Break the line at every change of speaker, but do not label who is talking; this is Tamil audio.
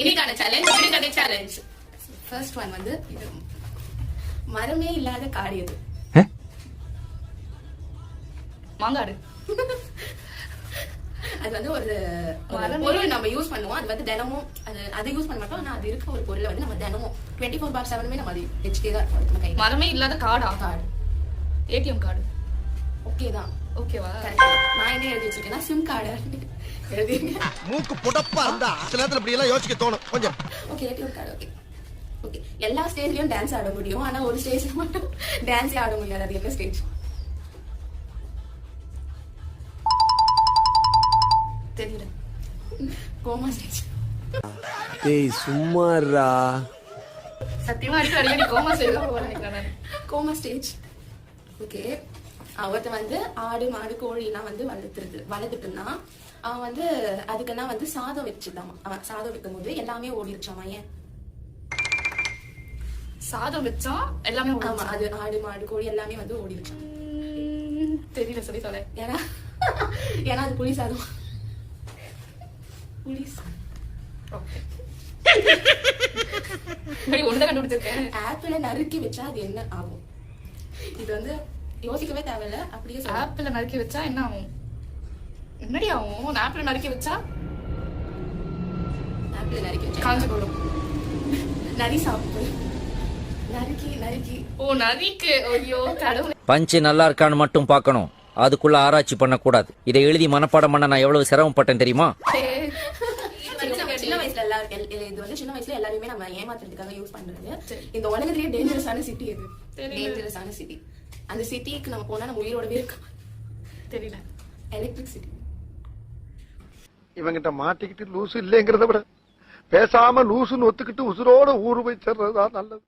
இன்னைக்கான சேலஞ்ச் ஃபர்ஸ்ட் ஒன் வந்து இது மரமே இல்லாத காடு எது? மாங்காடு. அது வந்து ஒரு பொருள் நம்ம யூஸ் பண்ணுவோம். அது வந்து தினமும் அதை யூஸ் பண்ண மாட்டோம். ஆனா அது இருக்க ஒரு பொருளை வந்து நம்ம தினமும் 24/7 நம்ம அது வச்சுட்டே தான் இருக்கும். மரமே இல்லாத காடா? காடு. ATM card. ஓகே தான். ஓகேவா? நான் என்ன எழுதி வச்சிருக்கேன்னா சிம் கார்டு எழுதிங்க.
மூக்கு புடப்பா இருந்தா சில நேரத்துல இப்படி எல்லாம் யோசிக்க தோணும் கொஞ்சம்.
Okay ATM card. Okay okay. எல்லா ஸ்டேஜ்லயும் டான்ஸ் ஆட முடியும். ஆனா ஒரு ஸ்டேஜ்ல மட்டும் டான்ஸே ஆட முடியாது. அது என்ன ஸ்டேஜ்? தெரியல. Coma stage.
டேய் சும்மாடா.
சத்தியமா அடிக்கடி கோமா ஸ்டேஜ் போறேன். Coma stage. ஓகே. அவர்த்த வந்து ஆடு மாடு கோழிலாம் வந்து வளர்த்துட்டுனா அவன் வந்து அதுக்குன்னா வந்து சாதம் வச்சுதான். அவன் சாதம் வைக்கும் போது எல்லாமே ஓடிடுச்சாமா. ஏன் சாதம் வச்சா எல்லாமே? ஆமா, அது ஆடு மாடு கோழி எல்லாமே வந்து ஓடிடுச்சான். தெரியல, சொல்லி சொல்ல. ஏன்னா அது புளி சாதம். ஆப்பிள நறுக்கி வச்சா அது என்ன ஆகும்? இது வந்து யோசிக்கவே தேவையில்ல, அப்படியே ஆப்பிள நறுக்கி வச்சா என்ன ஆகும்? என்னடி ஆகும்? ஆப்பிள நறுக்கி வச்சா காஞ்சு போடும். நரி சாப்பிடு. நறுக்கி. ஓ நரிக்கு. ஐயோ கடவுளே.
பஞ்சு நல்லா இருக்கான்னு மட்டும் பார்க்கணும், அதுக்குள்ள ஆராய்ச்சி பண்ண கூடாது. இதை எழுதி மனப்பாடம் பண்ண நான் எவ்வளவு சிரமப்பட்டேன் தெரியுமா?
சின்ன வயசுல எல்லாரும் இது வந்து சின்ன வயசுல எல்லாருமே நம்ம ஏமாத்துறதுக்காக யூஸ் பண்றது. இந்த உலகத்திலேயே டேஞ்சரஸான சிட்டி எது? டேஞ்சரஸான சிட்டி. அந்த சிட்டிக்கு நம்ம போனா நம்ம உயிரோடவே இருக்கும். தெரியல. Electric city.
இவங்கிட்ட மாட்டிக்கிட்டு லூசு இல்லைங்கிறத விட பேசாம லூசுன்னு ஒத்துக்கிட்டு உசுரோட ஊரு போய் சேர்றதுதான் நல்லது.